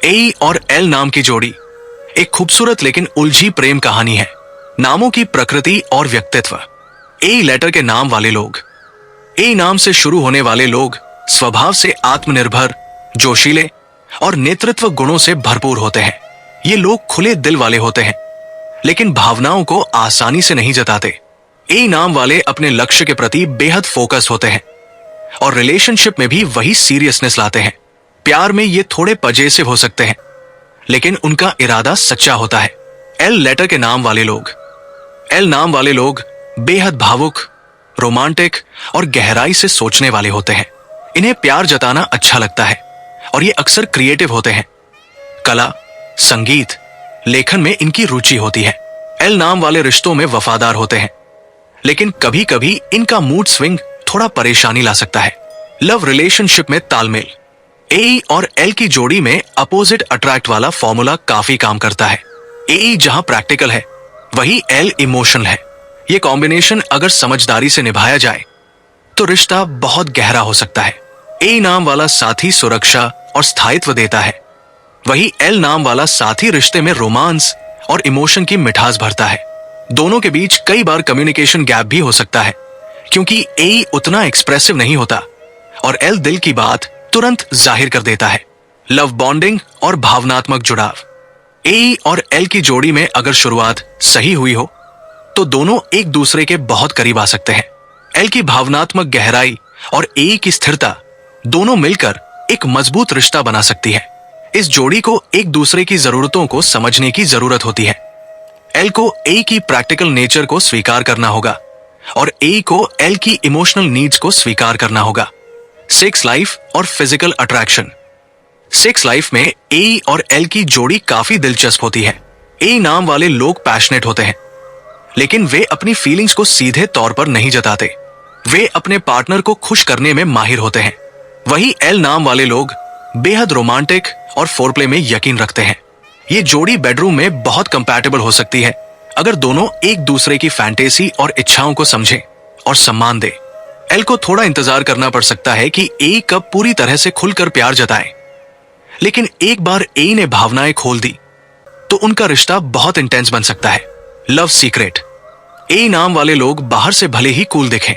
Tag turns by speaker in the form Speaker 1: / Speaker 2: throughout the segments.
Speaker 1: ए और एल नाम की जोड़ी एक खूबसूरत लेकिन उलझी प्रेम कहानी है। नामों की प्रकृति और व्यक्तित्व। ए लेटर के नाम वाले लोग, ए नाम से शुरू होने वाले लोग स्वभाव से आत्मनिर्भर, जोशीले और नेतृत्व गुणों से भरपूर होते हैं। ये लोग खुले दिल वाले होते हैं, लेकिन भावनाओं को आसानी से नहीं जताते। ए नाम वाले अपने लक्ष्य के प्रति बेहद फोकस होते हैं और रिलेशनशिप में भी वही सीरियसनेस लाते हैं। प्यार में ये थोड़े पजेसिव हो सकते हैं, लेकिन उनका इरादा सच्चा होता है। एल लेटर के नाम वाले लोग, एल नाम वाले लोग बेहद भावुक, रोमांटिक और गहराई से सोचने वाले होते हैं। इन्हें प्यार जताना अच्छा लगता है और ये अक्सर क्रिएटिव होते हैं। कला, संगीत, लेखन में इनकी रुचि होती है। एल नाम वाले रिश्तों में वफादार होते हैं, लेकिन कभी कभी इनका मूड स्विंग थोड़ा परेशानी ला सकता है। लव रिलेशनशिप में तालमेल। ए और एल की जोड़ी में अपोजिट अट्रैक्ट वाला फॉर्मूला काफी काम करता है। ए जहां प्रैक्टिकल है, वही एल इमोशनल है। ये कॉम्बिनेशन अगर समझदारी से निभाया जाए तो रिश्ता बहुत गहरा हो सकता है। ए नाम वाला साथी सुरक्षा और स्थायित्व देता है, वही एल नाम वाला साथी रिश्ते में रोमांस और इमोशन की मिठास भरता है। दोनों के बीच कई बार कम्युनिकेशन गैप भी हो सकता है, क्योंकि ए उतना एक्सप्रेसिव नहीं होता और एल दिल की बात तुरंत जाहिर कर देता है। लव बॉन्डिंग और भावनात्मक जुड़ाव। ए और एल की जोड़ी में अगर शुरुआत सही हुई हो तो दोनों एक दूसरे के बहुत करीब आ सकते हैं। एल की भावनात्मक गहराई और ए की स्थिरता दोनों मिलकर एक मजबूत रिश्ता बना सकती है। इस जोड़ी को एक दूसरे की जरूरतों को समझने की जरूरत होती है। एल को ए की प्रैक्टिकल नेचर को स्वीकार करना होगा और ए को एल की इमोशनल नीड्स को स्वीकार करना होगा। सेक्स लाइफ और फिजिकल अट्रैक्शन। सेक्स लाइफ में ए और एल की जोड़ी काफी दिलचस्प होती है। ए नाम वाले लोग पैशनेट होते हैं, लेकिन वे अपनी फीलिंग्स को सीधे तौर पर नहीं जताते। वे अपने पार्टनर को खुश करने में माहिर होते हैं। वही एल नाम वाले लोग बेहद रोमांटिक और फोरप्ले में यकीन रखते हैं। ये जोड़ी बेडरूम में बहुत कंपैटिबल हो सकती है अगर दोनों एक दूसरे की फैंटेसी और इच्छाओं को समझें और सम्मान दे। एल को थोड़ा इंतजार करना पड़ सकता है कि ए कब पूरी तरह से खुलकर प्यार जताए, लेकिन एक बार ए ने भावनाएं खोल दी तो उनका रिश्ता बहुत इंटेंस बन सकता है। Love secret. ए नाम वाले लोग बाहर से भले ही कूल दिखें,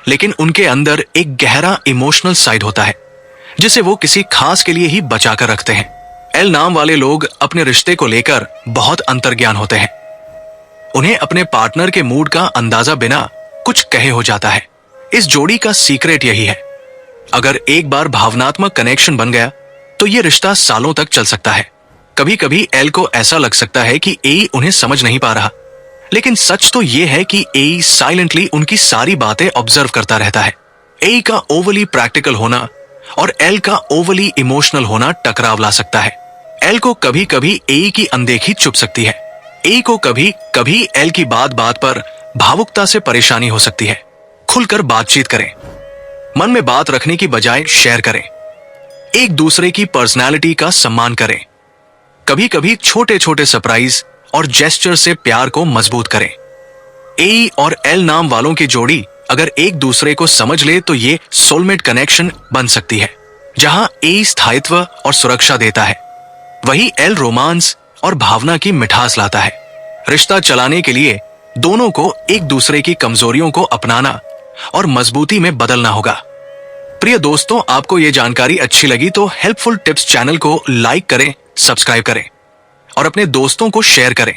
Speaker 1: लेकिन उनके अंदर एक गहरा इमोशनल साइड होता है जिसे वो किसी खास के लिए ही बचा कर रखते हैं। एल नाम वाले लोग अपने रिश्ते को लेकर बहुत अंतर्ज्ञान होते हैं। उन्हें अपने पार्टनर के मूड का अंदाजा बिना कुछ कहे हो जाता है। इस जोड़ी का सीक्रेट यही है, अगर एक बार भावनात्मक कनेक्शन बन गया तो ये रिश्ता सालों तक चल सकता है। कभी कभी एल को ऐसा लग सकता है कि ए उन्हें समझ नहीं पा रहा, लेकिन सच तो ये है कि ए साइलेंटली उनकी सारी बातें ऑब्जर्व करता रहता है। ए का ओवरली प्रैक्टिकल होना और एल का ओवरली इमोशनल होना टकराव ला सकता है। एल को कभी कभी ए की अनदेखी चुभ सकती है। ए को कभी कभी एल की बात बात पर भावुकता से परेशानी हो सकती है। खुलकर बातचीत करें, मन में बात रखने की बजाय शेयर करें। एक दूसरे की पर्सनालिटी का सम्मान करें। कभी कभी छोटे छोटे सरप्राइज और जेस्चर से प्यार को मजबूत करें। ए और एल नाम वालों की जोड़ी अगर एक दूसरे को समझ ले तो ये सोलमेट कनेक्शन बन सकती है, जहां ए स्थायित्व और सुरक्षा देता है, वही एल रोमांस और भावना की मिठास लाता है। रिश्ता चलाने के लिए दोनों को एक दूसरे की कमजोरियों को अपनाना और मजबूती में बदलना होगा। प्रिय दोस्तों, आपको ये जानकारी अच्छी लगी तो हेल्पफुल टिप्स चैनल को लाइक करें, सब्सक्राइब करें और अपने दोस्तों को शेयर करें।